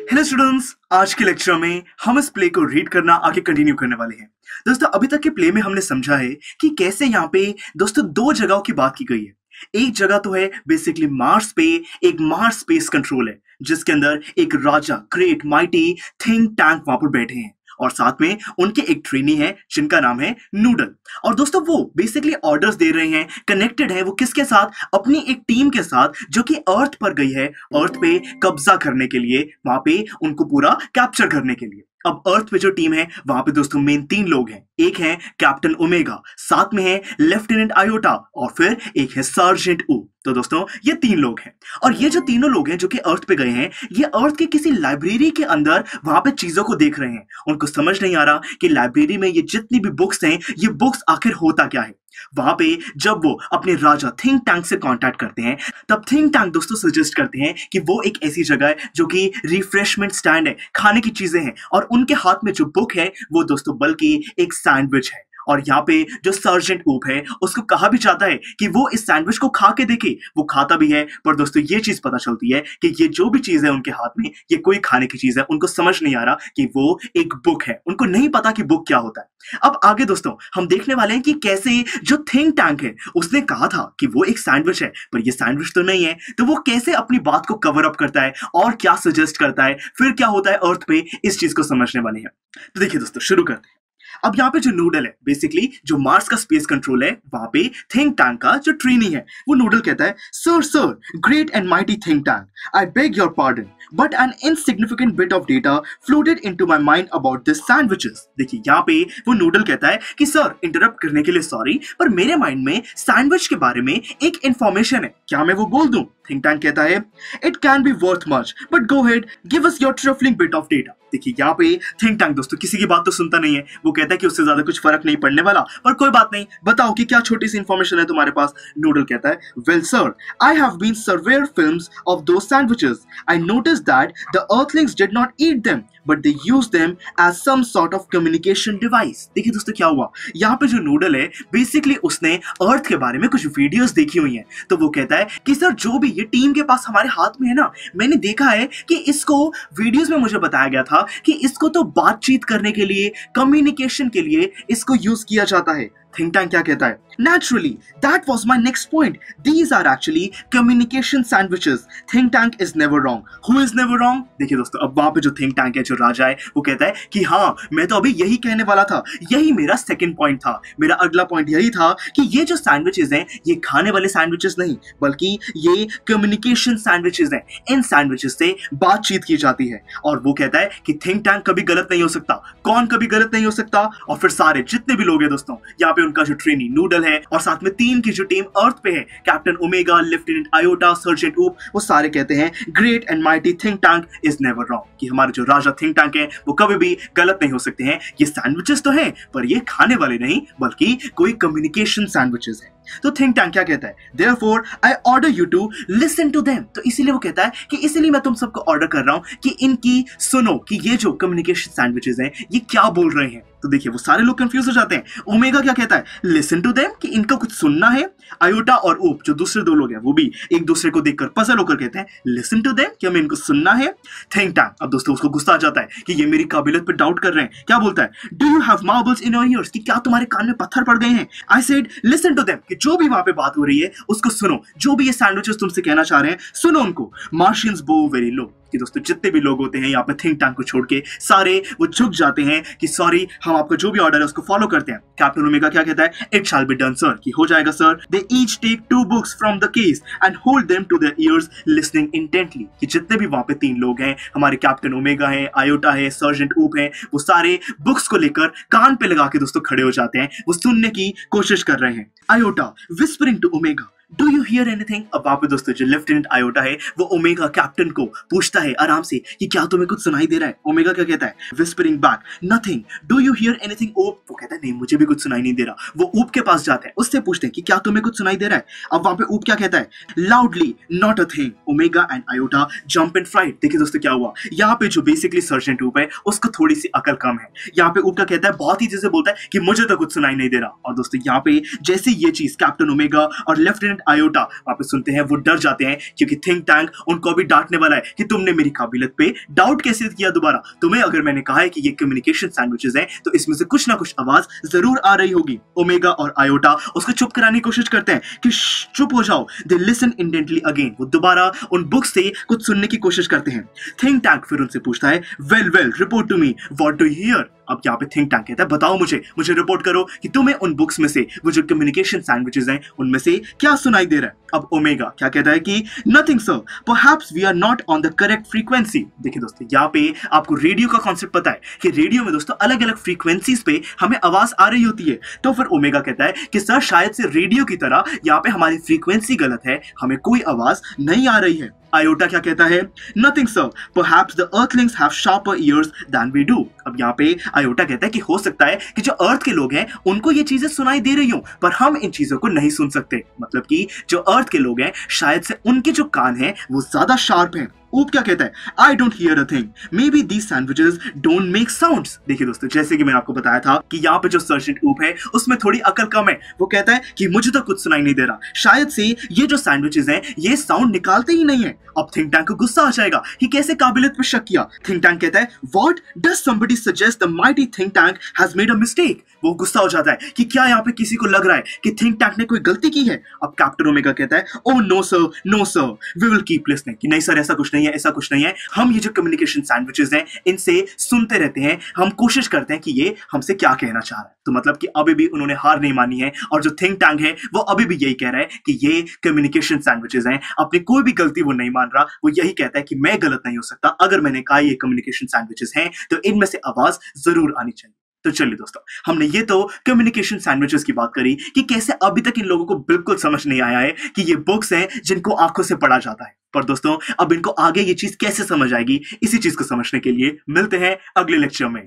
Hello students, आज के lecture में हम इस प्ले को रीड करना आगे कंटिन्यू करने वाले हैं। दोस्तों, अभी तक के प्ले में हमने समझा है कि कैसे यहाँ पे दोस्तों दो जगहों की बात की गई है। एक जगह तो है बेसिकली मार्स पे एक मार्स स्पेस कंट्रोल है, जिसके अंदर एक राजा ग्रेट माइटी थिंक टैंक वहां पर बैठे हैं और साथ में उनके एक ट्रेनी है जिनका नाम है नूडल। और दोस्तों वो बेसिकली ऑर्डर्स दे रहे हैं, कनेक्टेड है वो किसके साथ, अपनी एक टीम के साथ जो कि अर्थ पर गई है अर्थ पे कब्जा करने के लिए, वहां पे उनको पूरा कैप्चर करने के लिए। अब अर्थ पे जो टीम है वहां पे दोस्तों मेन 3 लोग हैं। एक है कैप्टन ओमेगा, साथ में है लेफ्टिनेंट आयोटा और फिर एक है सर्जेंट ऊ। तो दोस्तों ये 3 लोग हैं और ये जो तीनों लोग हैं जो कि अर्थ पे गए हैं, ये अर्थ के किसी लाइब्रेरी के अंदर वहां पे चीजों को देख रहे हैं। उनको समझ नहीं आ रहा कि लाइब्रेरी में ये जितनी भी बुक्स हैं, ये बुक्स आखिर होता क्या है। वहां पे जब वो अपने राजा थिंक टैंक से कांटेक्ट करते हैं, तब थिंक टैंक दोस्तों सजेस्ट करते हैं कि वो एक ऐसी जगह है जो कि रिफ्रेशमेंट स्टैंड है, खाने की चीजें हैं, और उनके हाथ में जो बुक है वो दोस्तों बल्कि एक सैंडविच है। और यहाँ पे जो सर्जेंट ऊप है उसको कहा भी जाता है कि वो इस सैंडविच को खा के देखे। वो खाता भी है, पर दोस्तों ये चीज पता चलती है कि ये जो भी चीज है उनके हाथ में, ये कोई खाने की चीज है। उनको समझ नहीं आ रहा कि वो एक बुक है, उनको नहीं पता कि बुक क्या होता है। अब आगे दोस्तों हम देखने वाले हैं कि कैसे जो थिंक टैंक है उसने कहा था कि वो एक सैंडविच है, पर ये सैंडविच तो नहीं है, तो वो कैसे अपनी बात को कवर अप करता है और क्या सजेस्ट करता है, फिर क्या होता है अर्थ पे, इस चीज को समझने वाले हैं। तो देखिए दोस्तों, शुरू करते हैं। अब यहाँ पे जो नूडल है, बेसिकली जो मार्स का स्पेस कंट्रोल है, वहां पे थिंक टैंक का जो ट्रेनी है वो नूडल कहता है, sir great and mighty think tank, I beg your pardon but N insignificant bit of data floated into my mind about this sandwiches. देखिए यहाँ पे वो नूडल कहता है कि सर इंटरप्ट करने के लिए सॉरी, पर मेरे माइंड में सैंडविच के बारे में एक इंफॉर्मेशन है, क्या मैं वो बोल दूं? थिंक टैंक कहता है, it can be worth much but go head give us your trifling bit of data. देखिए यहाँ पे थिंक टैंक दोस्तों किसी की बात तो सुनता नहीं है। वो कहता है कि उससे ज्यादा कुछ फर्क नहीं पड़ने वाला, पर कोई बात नहीं, बताओ कि क्या छोटी सी इंफॉर्मेशन है तुम्हारे पास। नूडल कहता है, well sir, I have been surveyor films of those sandwiches, I notice that the earthlings did not eat them but they use them as some sort of communication device. देखिए दोस्तों क्या हुआ, यहाँ पे जो नूडल है बेसिकली उसने अर्थ के बारे में कुछ वीडियोस देखी हुई हैं। तो वो कहता है कि सर जो भी ये टीम के पास हमारे हाथ में है ना, मैंने देखा है कि इसको वीडियोस में मुझे बताया गया था कि इसको तो बातचीत करने के लिए, कम्युनिकेशन के लिए इसको यूज किया जाता है। थिंक टैंक क्या कहता है, naturally that was my next point, these are actually communication sandwiches, think tank is never wrong, who is never wrong? देखिए दोस्तों, अब वहां पे जो थिंक टैंक है, जो राजा है, वो कहता है कि हाँ मैं तो अभी यही कहने वाला था, यही मेरा सेकंड पॉइंट था। मेरा अगला पॉइंट यही था कि ये जो सैंडविचेस हैं ये खाने वाले सैंडविचेस नहीं, बल्कि ये कम्युनिकेशन सैंडविचेस हैं। इन सैंडविचेस से बातचीत की जाती है। और वो कहता है कि थिंक टैंक कभी गलत नहीं हो सकता। कौन कभी गलत नहीं हो सकता? और फिर सारे जितने भी लोग हैं दोस्तों, यहाँ पे उनका जो ट्रेनी नूडल है और साथ में 3 की जो टीम अर्थ पे है, captain omega, lieutenant iota, sergeant ऊप, वो सारे कहते हैं great and mighty think tank is never wrong, कि हमारे जो राजा थिंक टैंक है वो कभी भी गलत नहीं हो सकते हैं। ये सैंडविचेस तो हैं, पर ये खाने वाले नहीं, बल्कि कोई कम्युनिकेशन सैंडविचेस है। तो थिंक टैंक क्या कहता है, therefore I order you to listen to them. तो इसीलिए वो कहता है कि इसीलिए मैं तुम सबको ऑर्डर कर रहा हूं कि इनकी सुनो, कि ये जो कम्युनिकेशन सैंडविचेस हैं ये क्या बोल रहे हैं। तो देखिए वो सारे लोग कंफ्यूज हो जाते हैं। ओमेगा क्या कहता है, लिसन टू देम, कि इनको कुछ सुनना है। आयोटा और ऊप जो दूसरे 2 लोग हैं वो भी एक दूसरे को देखकर पजल होकर कहते हैं, लिसन टू देम, कि हमें इनको सुनना है। थिंक टैंक अब दोस्तों उसको गुस्सा आ जाता है कि ये मेरी काबिलियत पे डाउट कर रहे हैं। क्या बोलता है, do you have marbles in your ears, कि क्या तुम्हारे कान में पत्थर पड़ गए हैं। I said listen to them, कि जो भी वहां पे बात हो रही है उसको सुनो, जो भी ये सैंडविचेस तुमसे कहना चाह रहे हैं सुनो उनको। मार्शियंस बो वेरी लो, कि दोस्तों जितने भी लोग होते हैं यहाँ पे थिंक टैंक को छोड़ के सारे वो झुक जाते हैं कि सॉरी, हम आपका जो भी ऑर्डर है उसको फॉलो करते हैं। कैप्टन ओमेगा क्या कहता है, it shall be done sir, कि हो जाएगा सर। They each take 2 books from the case and hold them to their ears listening intently, कि जितने भी वहां पे 3 लोग हैं, हमारे कैप्टन ओमेगा है, आयोटा है, सर्जेंट ऊप है, वो सारे बुक्स को लेकर कान पे लगा के दोस्तों खड़े हो जाते हैं, वो सुनने की कोशिश कर रहे हैं। Iota whispering to Omega, do you hear anything. अब वहां पे दोस्तों जो लेफ्टिनेंट आयोटा है वो ओमेगा कैप्टन को पूछता है आराम से कि क्या तुम्हें कुछ सुनाई दे रहा है। ओमेगा क्या कहता है, whispering back, nothing, do you hear anything. ऊप वो कहता है नहीं, मुझे भी कुछ सुनाई नहीं दे रहा। वो ऊप के पास जाते हैं, उससे पूछते हैं कि क्या तुम्हें कुछ सुनाई दे रहा है। अब वहां पे ऊप क्या कहता है, loudly, not a thing. Omega and iota jump in flight. देखिए दोस्तों क्या हुआ, यहाँ पे जो बेसिकली सर्जेंट ऊप है उसको थोड़ी सी अकल कम है। यहाँ पे ऊप क्या कहता है, बहुत ही जैसे बोलता है कि मुझे तो कुछ सुनाई नहीं दे रहा। और दोस्तों यहाँ पे जैसे ये चीज कैप्टन ओमेगा और लेफ्टिनेंट एंड आयोटा वहां पे सुनते हैं वो डर जाते हैं क्योंकि थिंक टैंक उनको भी डांटने वाला है कि तुमने मेरी काबिलियत पे डाउट कैसे किया दोबारा। तुम्हें अगर मैंने कहा है कि ये कम्युनिकेशन सैंडविचेस हैं तो इसमें से कुछ ना कुछ आवाज जरूर आ रही होगी। ओमेगा और आयोटा उसको चुप कराने की कोशिश करते हैं कि चुप हो जाओ। दे लिसन इंटेंटली अगेन, वो दोबारा उन बुक से कुछ सुनने की कोशिश करते हैं। थिंक टैंक फिर उनसे पूछता है well well report to me what do you hear. अब यहाँ पे थिंक टैंक कहता है बताओ मुझे रिपोर्ट करो कि तुम्हें उन बुक्स में से वो जो कम्युनिकेशन सैंडविचेस हैं उनमें से क्या सुनाई दे रहा है। अब ओमेगा क्या कहता है कि nothing sir, perhaps we are not on the correct frequency. देखिए दोस्तों यहाँ पे आपको रेडियो का कॉन्सेप्ट पता है कि रेडियो में दोस्तों अलग अलग फ्रीक्वेंसीज पे हमें आवाज आ रही होती है। तो फिर ओमेगा कहता है कि सर शायद से रेडियो की तरह यहाँ पे हमारी फ्रीक्वेंसी गलत है, हमें कोई आवाज नहीं आ रही है। आयोटा क्या कहता है nothing sir, perhaps the earthlings have sharper ears than we do. अब यहाँ पे आयोटा कहता है कि हो सकता है कि जो अर्थ के लोग हैं उनको ये चीजें सुनाई दे रही हो पर हम इन चीजों को नहीं सुन सकते। मतलब कि जो अर्थ के लोग हैं शायद से उनके जो कान हैं वो ज्यादा शार्प हैं। ऊप क्या कहता है I don't hear a thing, may be these sandwiches don't make sounds. देखिए दोस्तों जैसे कि मैंने आपको बताया था कि यहाँ पे जो सर्जेंट ऊप है उसमें थोड़ी अकल कम है। वो कहता है कि मुझे तो कुछ सुनाई नहीं दे रहा, शायद से ये जो सैंडविचेस हैं ये साउंड निकालते ही नहीं है। अब थिंक टैंक को गुस्सा आ जाएगा कि कैसे काबिलियत पे शक किया। थिंक टैंक कहता है what does somebody suggest the mighty think tank has made a mistake. वो गुस्सा हो जाता है कि क्या यहाँ पे किसी को लग रहा है कि थिंक टैंक ने कोई गलती की है। अब कैप्टन ओमेगा कहता है oh no sir we will keep listening, कि नहीं सर ऐसा कुछ नहीं है, ऐसा कुछ नहीं है, हम ये जो कम्युनिकेशन सैंडविचेस हैं इनसे सुनते रहते हैं, हम कोशिश करते हैं कि ये हमसे क्या कहना चाह रहा है। तो मतलब कि अभी भी उन्होंने हार नहीं मानी है और जो थिंक टैंक है वो अभी भी यही कह रहा है कि ये कम्युनिकेशन सैंडविचेस हैं, अपनी कोई भी गलती वो नहीं मान रहा। वो यही कहता है कि मैं गलत नहीं हो सकता, अगर मैंने कहा ये कम्युनिकेशन सैंडविचेस हैं तो इनमें से आवाज जरूर आनी चाहिए। तो चलिए दोस्तों हमने ये तो कम्युनिकेशन सैंडविचेस की बात करी कि कैसे अभी तक इन लोगों को बिल्कुल समझ नहीं आया है कि ये बुक्स हैं जिनको आंखों से पढ़ा जाता है। पर दोस्तों अब इनको आगे ये चीज कैसे समझ आएगी, इसी चीज को समझने के लिए मिलते हैं अगले लेक्चर में।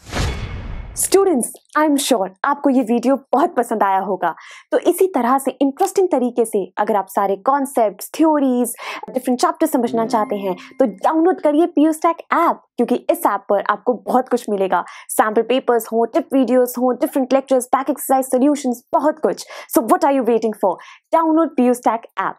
स्टूडेंट्स, आई एम श्योर आपको ये वीडियो बहुत पसंद आया होगा। तो इसी तरह से इंटरेस्टिंग तरीके से अगर आप सारे कॉन्सेप्ट्स, थ्योरीज, डिफरेंट चैप्टर समझना चाहते हैं तो डाउनलोड करिए PUSTAC ऐप, क्योंकि इस ऐप पर आपको बहुत कुछ मिलेगा। सैम्पल पेपर्स हो, टिप वीडियोस हो, different lectures, back exercise solutions, बहुत कुछ। So what are you waiting for? Download PUSTAC app.